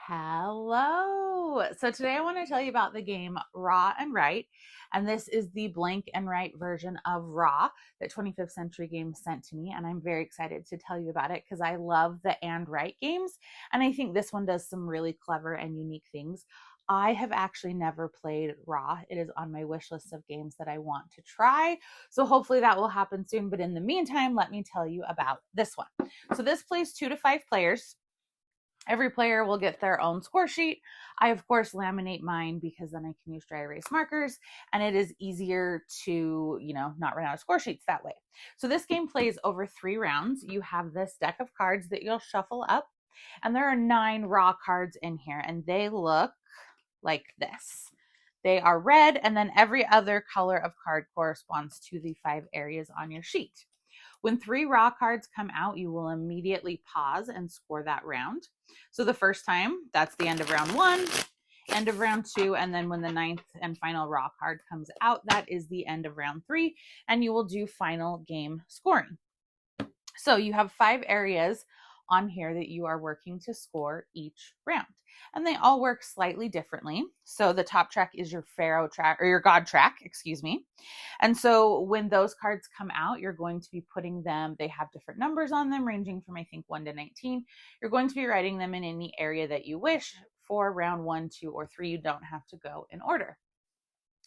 Hello. So today I want to tell you about the game Raw and Right. And this is the blank and right version of Raw that 25th Century Games sent to me. And I'm very excited to tell you about it because I love the and right games. And I think this one does some really clever and unique things. I have actually never played Raw. It is on my wish list of games that I want to try. So hopefully that will happen soon. But in the meantime, let me tell you about this one. So this plays 2 to 5 players. Every player will get their own score sheet. I, of course, laminate mine because then I can use dry erase markers and it is easier to, not run out of score sheets that way. So this game plays over 3 rounds. You have this deck of cards that you'll shuffle up, and there are 9 raw cards in here, and they look like this. They are red, and then every other color of card corresponds to the 5 areas on your sheet. When 3 raw cards come out, you will immediately pause and score that round. So the first time, that's the end of round 1, end of round 2, and then when the 9th and final raw card comes out, that is the end of round 3, and you will do final game scoring. So you have 5 areas on here that you are working to score each round. And they all work slightly differently. So the top track is your Pharaoh track, or your God track, excuse me. And so when those cards come out, you're going to be putting them, they have different numbers on them, ranging from, I think, 1 to 19. You're going to be writing them in any area that you wish. For round 1, 2, or 3, you don't have to go in order.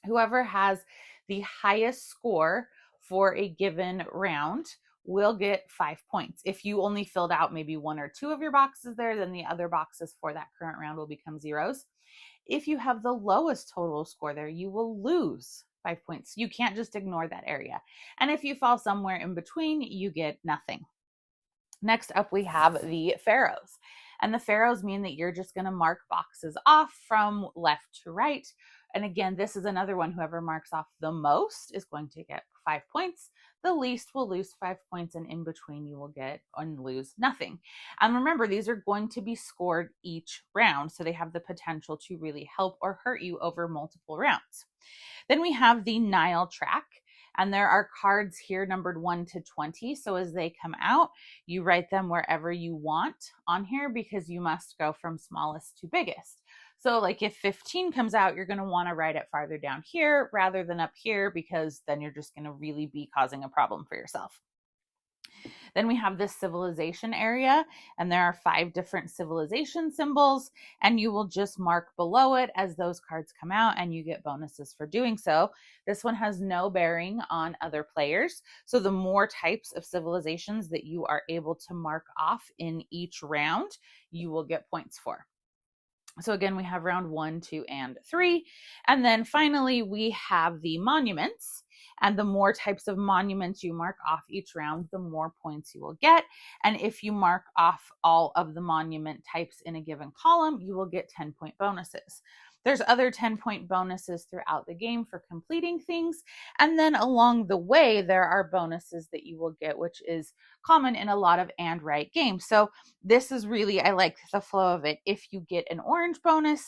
Whoever has the highest score for a given round will get 5 points. If you only filled out maybe 1 or 2 of your boxes there, then the other boxes for that current round will become zeros. If you have the lowest total score there, you will lose 5 points. You can't just ignore that area. And if you fall somewhere in between, you get nothing. Next up, we have the Pharaohs. And the Pharaohs mean that you're just going to mark boxes off from left to right. And again, this is another one. Whoever marks off the most is going to get 5 points. The least will lose 5 points, and in between you will get and lose nothing. And remember, these are going to be scored each round, so they have the potential to really help or hurt you over multiple rounds. Then we have the Nile track. And there are cards here numbered 1 to 20. So as they come out, you write them wherever you want on here because you must go from smallest to biggest. So like if 15 comes out, you're going to want to write it farther down here rather than up here, because then you're just going to really be causing a problem for yourself. Then we have this civilization area, and there are 5 different civilization symbols, and you will just mark below it as those cards come out, and you get bonuses for doing so. This one has no bearing on other players, so the more types of civilizations that you are able to mark off in each round, you will get points for. So again, we have round 1, 2, and 3. And then finally, we have the monuments. And the more types of monuments you mark off each round, the more points you will get. And if you mark off all of the monument types in a given column, you will get 10-point bonuses. There's other 10-point bonuses throughout the game for completing things. And then along the way, there are bonuses that you will get, which is common in a lot of and right games. So this is really, I like the flow of it. If you get an orange bonus,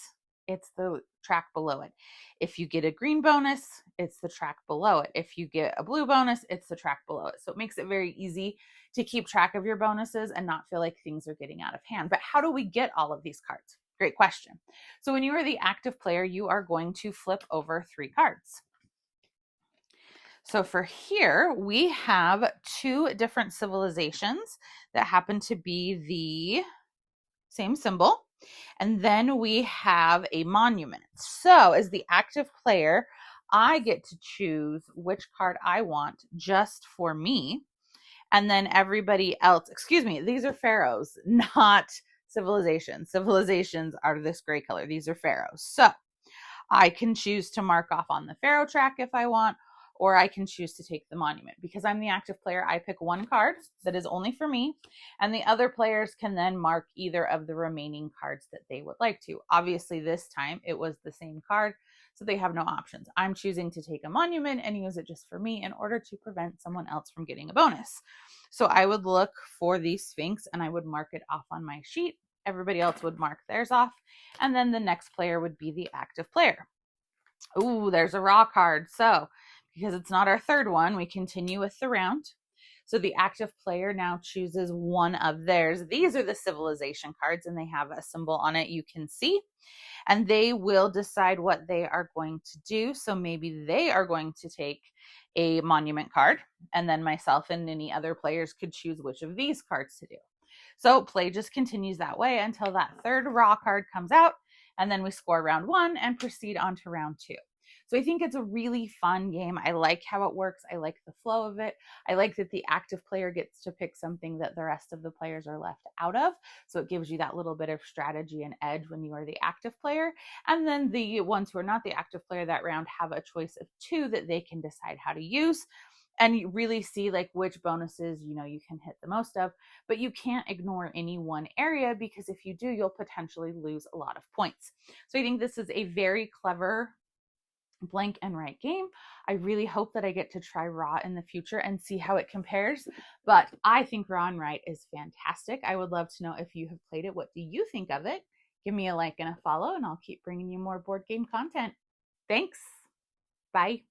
it's the track below it. If you get a green bonus, it's the track below it. If you get a blue bonus, it's the track below it. So it makes it very easy to keep track of your bonuses and not feel like things are getting out of hand. But how do we get all of these cards? Great question. So when you are the active player, you are going to flip over 3 cards. So for here, we have 2 different civilizations that happen to be the same symbol. And then we have a monument. So as the active player, I get to choose which card I want just for me. And then everybody else, excuse me, these are pharaohs, not civilizations. Civilizations are this gray color. These are pharaohs. So I can choose to mark off on the pharaoh track if I want, or I can choose to take the monument. Because I'm the active player, I pick 1 card that is only for me, and the other players can then mark either of the remaining cards that they would like to. Obviously, this time it was the same card, so they have no options. I'm choosing to take a monument and use it just for me in order to prevent someone else from getting a bonus. So I would look for the Sphinx and I would mark it off on my sheet. Everybody else would mark theirs off, and then the next player would be the active player. Ooh, there's a raw card. So because it's not our third one, we continue with the round. So the active player now chooses one of theirs. These are the civilization cards, and they have a symbol on it you can see. And they will decide what they are going to do. So maybe they are going to take a monument card, and then myself and any other players could choose which of these cards to do. So play just continues that way until that third raw card comes out, and then we score round one and proceed on to round two. So I think it's a really fun game. I like how it works. I like the flow of it. I like that the active player gets to pick something that the rest of the players are left out of. So it gives you that little bit of strategy and edge when you are the active player. And then the ones who are not the active player that round have a choice of two that they can decide how to use. And you really see like which bonuses you can hit the most of, but you can't ignore any one area, because if you do, you'll potentially lose a lot of points. So I think this is a very clever blank and write game. I really hope that I get to try Raw in the future and see how it compares, but I think Raw and Write is fantastic. I would love to know if you have played it. What do you think of it? Give me a like and a follow, and I'll keep bringing you more board game content. Thanks. Bye.